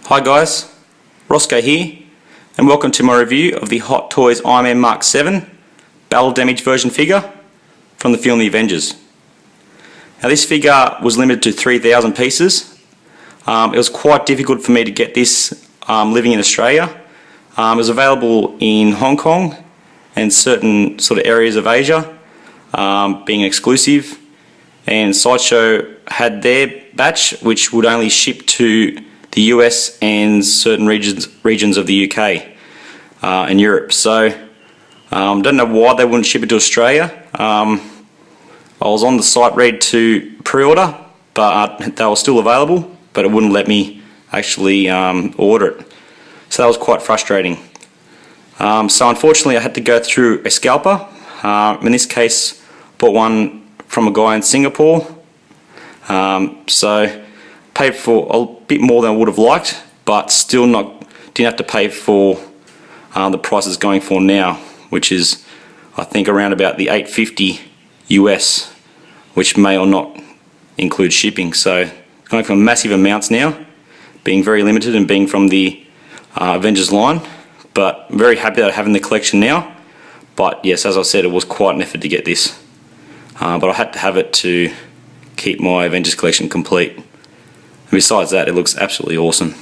Hi guys, Roscoe here, and welcome to my review of the Hot Toys Iron Man Mark 7 Battle Damage version figure from the film The Avengers. Now this figure was limited to 3,000 pieces. It was quite difficult for me to get this living in Australia. It was available in Hong Kong and certain sort of areas of Asia, being exclusive, and Sideshow had their batch which would only ship to the US and certain regions of the UK and Europe. So don't know why they wouldn't ship it to Australia. I was on the site ready to pre-order, but they were still available, but it wouldn't let me actually order it. So that was quite frustrating. So unfortunately I had to go through a scalper. In this case bought one from a guy in Singapore. So paid for a bit more than I would have liked, but still didn't have to pay for the prices going for now, which is I think around about the $8.50 US, which may or not include shipping. So going from massive amounts now, being very limited and being from the Avengers line, but very happy that I have in the collection now. But yes, as I said, it was quite an effort to get this, but I had to have it to keep my Avengers collection complete. And besides that, it looks absolutely awesome.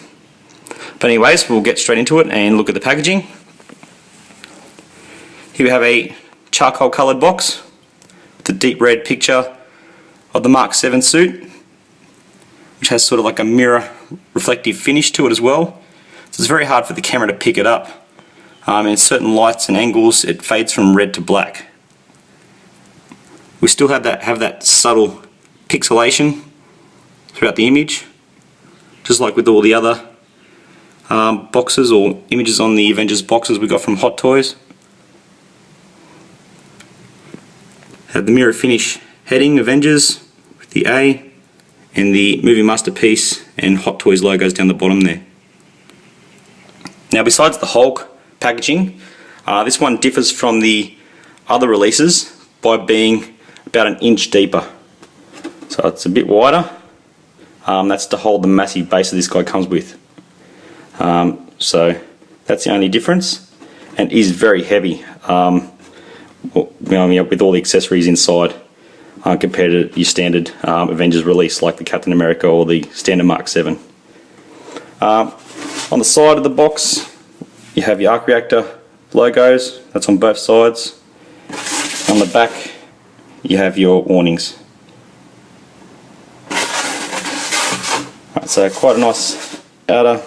But anyways, we'll get straight into it and look at the packaging. Here we have a charcoal coloured box with a deep red picture of the Mark 7 suit, which has sort of like a mirror reflective finish to it as well. So it's very hard for the camera to pick it up. In certain lights and angles it fades from red to black. We still have that subtle pixelation throughout the image, just like with all the other boxes or images on the Avengers boxes we got from Hot Toys. Have the mirror finish heading Avengers with the A and the movie masterpiece and Hot Toys logos down the bottom there. Now besides the Hulk packaging, this one differs from the other releases by being about an inch deeper. So it's a bit wider. That's to hold the massive base that this guy comes with. So that's the only difference, and is very heavy. With all the accessories inside, compared to your standard Avengers release like the Captain America or the standard Mark 7. On the side of the box, you have your arc reactor logos. That's on both sides. On the back, you have your warnings. So quite a nice outer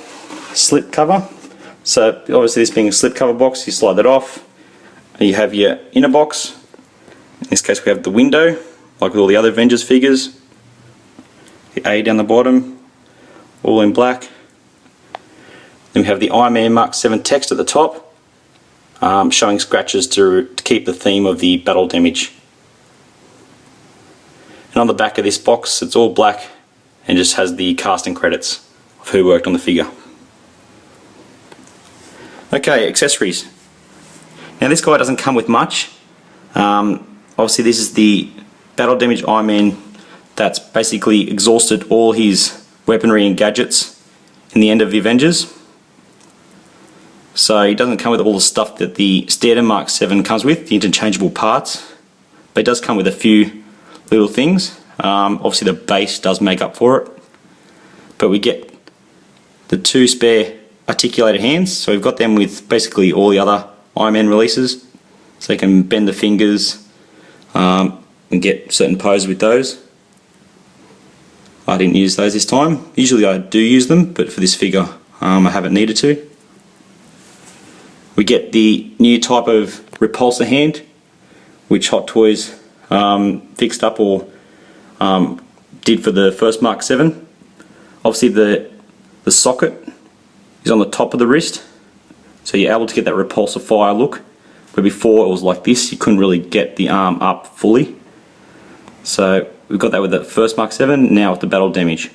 slip cover. So obviously this being a slip cover box, you slide that off. And you have your inner box. In this case we have the window, like with all the other Avengers figures. The A down the bottom, all in black. Then we have the Iron Man Mark 7 text at the top, showing scratches to keep the theme of the battle damage. And on the back of this box it's all black and just has the casting credits of who worked on the figure. Okay, accessories. Now this guy doesn't come with much. Obviously this is the battle damage Iron Man that's basically exhausted all his weaponry and gadgets in the end of the Avengers. So he doesn't come with all the stuff that the standard Mark 7 comes with, the interchangeable parts, but it does come with a few little things. Obviously the base does make up for it, but we get the 2 spare articulated hands, so we've got them with basically all the other Iron Man releases, so you can bend the fingers and get certain poses with those. I didn't use those this time. Usually I do use them, but for this figure I haven't needed to. We get the new type of repulsor hand, which Hot Toys fixed up or did for the first Mark 7. Obviously the socket is on the top of the wrist, so you're able to get that repulsor fire look, where before it was like this, you couldn't really get the arm up fully. So we've got that with the first Mark 7, now with the battle damage.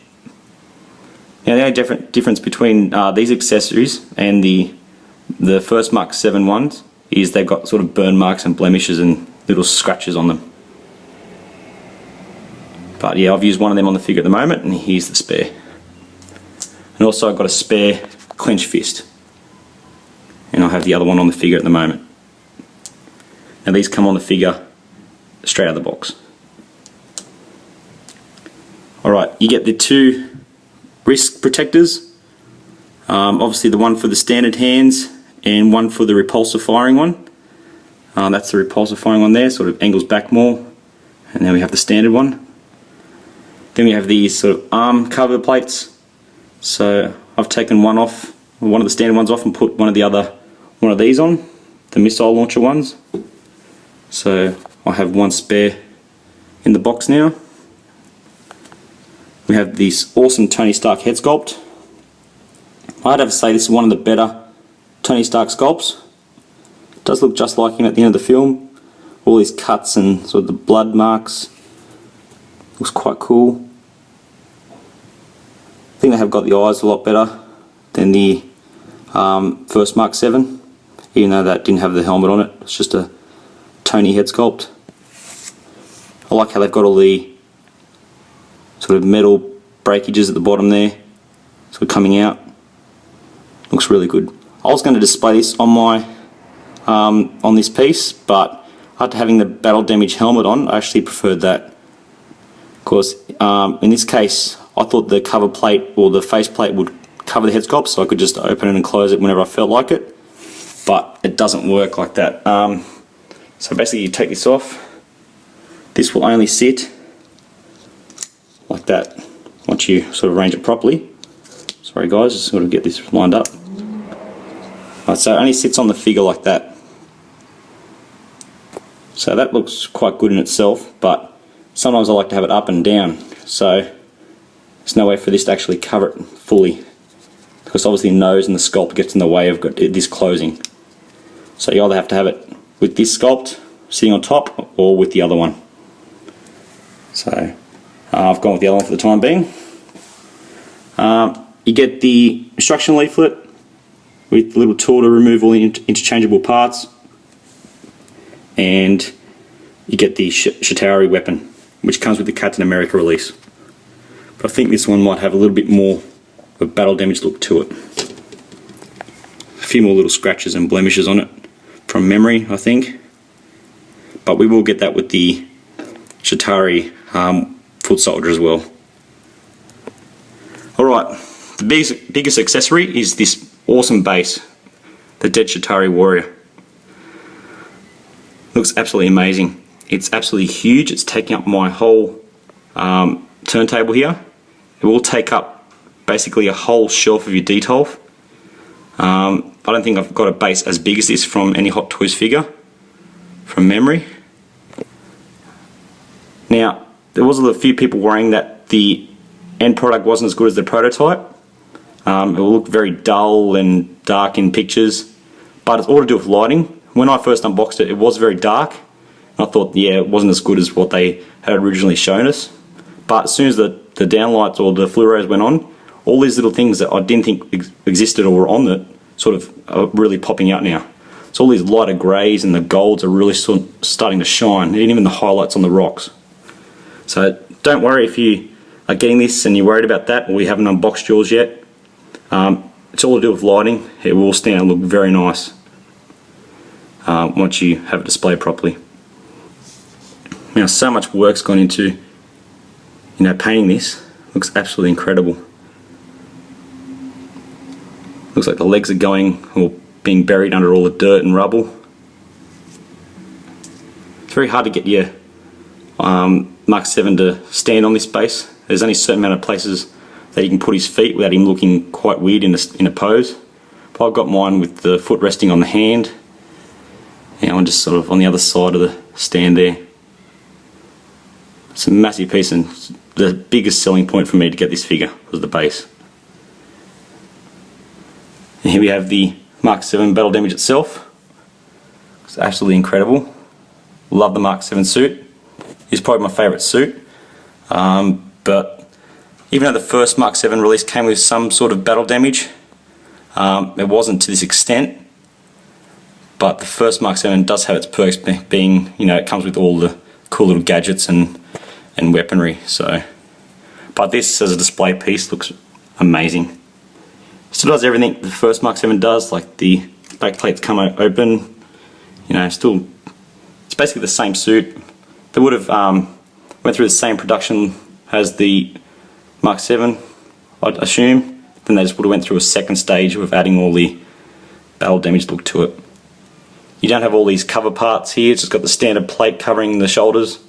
Now the only difference between these accessories and the first Mark 7 ones is they've got sort of burn marks and blemishes and little scratches on them. But yeah, I've used one of them on the figure at the moment, and here's the spare. And also I've got a spare clenched fist. And I have the other one on the figure at the moment. Now these come on the figure straight out of the box. Alright, you get the two wrist protectors. Obviously the one for the standard hands and one for the repulsor firing one. That's the repulsor firing one there, sort of angles back more. And then we have the standard one. Then we have these sort of arm cover plates. So I've taken one of the standard ones off and put one of these on, the missile launcher ones. So I have one spare in the box now. We have this awesome Tony Stark head sculpt. I'd have to say this is one of the better Tony Stark sculpts. It does look just like him at the end of the film. All these cuts and sort of the blood marks. Looks quite cool. I think they have got the eyes a lot better than the first Mark 7, even though that didn't have the helmet on it. It's just a Tony head sculpt. I like how they've got all the sort of metal breakages at the bottom there, sort of coming out. Looks really good. I was going to display this on my on this piece, but after having the battle damage helmet on, I actually preferred that. Of course, in this case, I thought the cover plate or the face plate would cover the head sculpt, so I could just open it and close it whenever I felt like it. But it doesn't work like that. So basically, you take this off. This will only sit like that once you sort of arrange it properly. Sorry guys, just sort of get this lined up. Right, so it only sits on the figure like that. So that looks quite good in itself, but sometimes I like to have it up and down, so there's no way for this to actually cover it fully, because obviously the nose and the sculpt gets in the way of this closing. So you either have to have it with this sculpt sitting on top or with the other one. So I've gone with the other one for the time being. You get the instruction leaflet with the little tool to remove all the interchangeable parts, and you get the Chitauri weapon, which comes with the Captain America release. But I think this one might have a little bit more of a battle damage look to it. A few more little scratches and blemishes on it from memory, I think. But we will get that with the Chitauri foot soldier as well. Alright, the biggest accessory is this awesome base, the Dead Chitauri Warrior. Looks absolutely amazing. It's absolutely huge. It's taking up my whole turntable here. It will take up basically a whole shelf of your detail. I don't think I've got a base as big as this from any Hot Toys figure from memory. Now, there was a few people worrying that the end product wasn't as good as the prototype. It will look very dull and dark in pictures, but it's all to do with lighting. When I first unboxed it, it was very dark. I thought, yeah, it wasn't as good as what they had originally shown us. But as soon as the downlights or the fluoros went on, all these little things that I didn't think existed or were on it sort of are really popping out now. So all these lighter greys and the golds are really starting to shine, and even the highlights on the rocks. So don't worry if you are getting this and you're worried about that, or you haven't unboxed yours yet. It's all to do with lighting. It will stand and look very nice once you have it displayed properly. Now, so much work's gone into painting this. Looks absolutely incredible. Looks like the legs are going or being buried under all the dirt and rubble. It's very hard to get your Mark 7 to stand on this base. There's only a certain amount of places that he can put his feet without him looking quite weird in a pose. But I've got mine with the foot resting on the hand, and just sort of on the other side of the stand there. It's a massive piece, and the biggest selling point for me to get this figure was the base. And here we have the Mark 7 battle damage itself. It's absolutely incredible. Love the Mark 7 suit. It's probably my favourite suit. But even though the first Mark 7 release came with some sort of battle damage, it wasn't to this extent. But the first Mark 7 does have its perks, being, it comes with all the cool little gadgets and weaponry. So, but this as a display piece looks amazing. Still does everything the first Mark 7 does, like the back plates come open, you know, still, it's basically the same suit. They would have went through the same production as the Mark 7, I'd assume. Then they just would have went through a second stage of adding all the battle damage look to it. You don't have all these cover parts here, it's just got the standard plate covering the shoulders.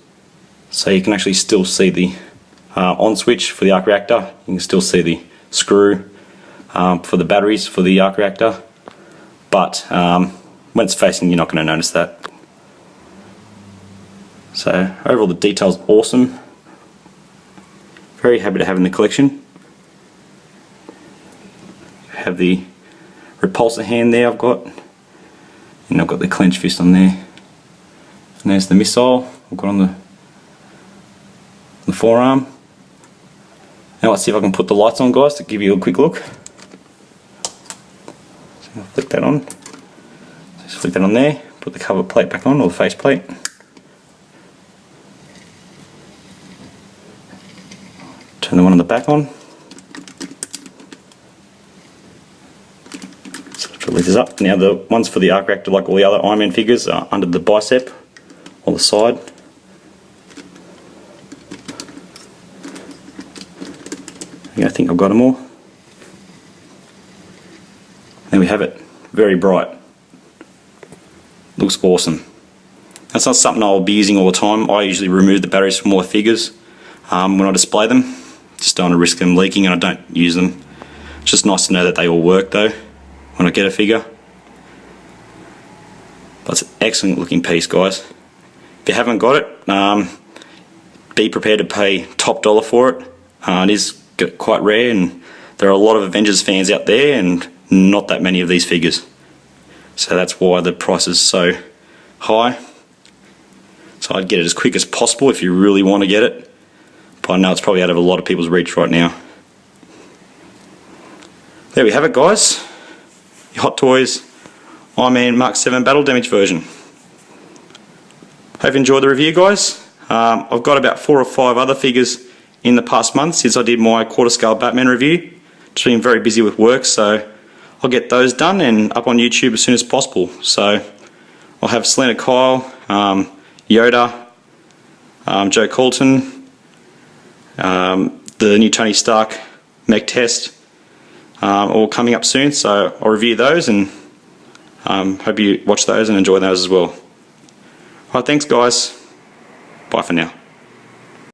So you can actually still see the on switch for the arc reactor. You can still see the screw for the batteries for the arc reactor. But when it's facing, you're not going to notice that. So overall the detail's awesome. Very happy to have in the collection. Have the repulsor hand there I've got. And I've got the clenched fist on there. And there's the missile I've got on the forearm. Now let's see if I can put the lights on, guys, to give you a quick look. So I'll flick that on. Just flick that on there, put the cover plate back on, or the face plate. Turn the one on the back on. So it lift this up. Now the ones for the arc reactor, like all the other Iron Man figures, are under the bicep on the side. I think I've got them all. There we have it. Very bright. Looks awesome. That's not something I'll be using all the time. I usually remove the batteries from all the figures when I display them. Just don't want to risk them leaking, and I don't use them. It's just nice to know that they all work though when I get a figure. But it's an excellent looking piece, guys. If you haven't got it, be prepared to pay top dollar for it. It is quite rare, and there are a lot of Avengers fans out there and not that many of these figures, so that's why the price is so high. So I'd get it as quick as possible if you really want to get it, but I know it's probably out of a lot of people's reach right now. There we have it, guys. Your Hot Toys Iron Man Mark 7 battle damage version. Hope you enjoyed the review, guys. I've got about 4 or 5 other figures in the past month since I did my quarter scale Batman review. Just been very busy with work, so I'll get those done and up on YouTube as soon as possible. So I'll have Selena Kyle, Yoda, Joe Colton, the new Tony Stark mech test, all coming up soon, so I'll review those, and hope you watch those and enjoy those as well. Alright, thanks guys, bye for now.